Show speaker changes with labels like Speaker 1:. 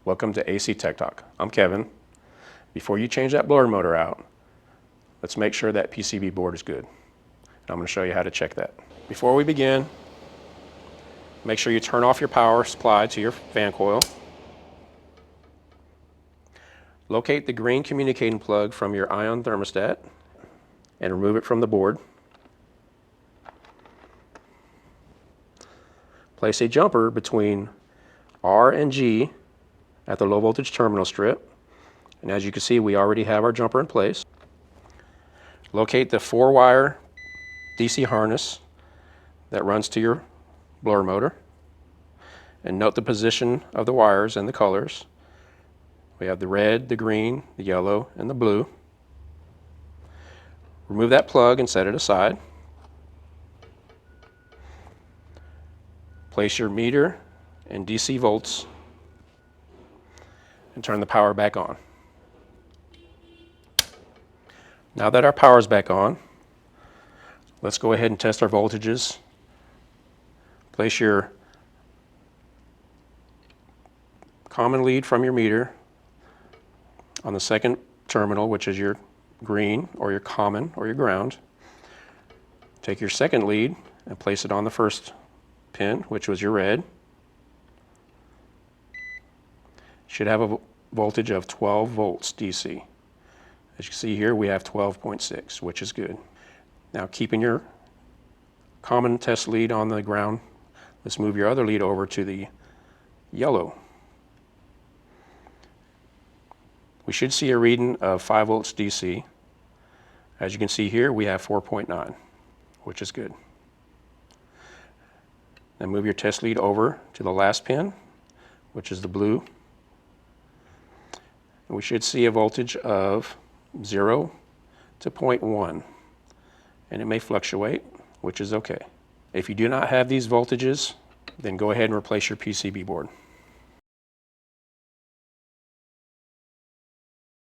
Speaker 1: Welcome to AC Tech Talk. I'm Kevin. Before you change that blower motor out, let's make sure that PCB board is good. I'm going to show you how to check that. Before we begin, make sure you turn off your power supply to your fan coil. Locate the green communicating plug from your ion thermostat and remove it from the board. Place a jumper between R and G at the low voltage terminal strip. And as you can see, we already have our jumper in place. Locate the 4-wire DC harness that runs to your blower motor. And note the position of the wires and the colors. We have the red, the green, the yellow, and the blue. Remove that plug and set it aside. Place your meter and DC volts and turn the power back on. Now that our power is back on, let's go ahead and test our voltages. Place your common lead from your meter on the second terminal, which is your green or your common or your ground. Take your second lead and place it on the first pin, which was your red. Should have a voltage of 12 volts DC. As you can see here, we have 12.6, which is good. Now, keeping your common test lead on the ground, let's move your other lead over to the yellow. We should see a reading of 5 volts DC. As you can see here, we have 4.9, which is good. Then move your test lead over to the last pin, which is the blue. And we should see a voltage of 0 to 0.1. And it may fluctuate, which is okay. If you do not have these voltages, then go ahead and replace your PCB board.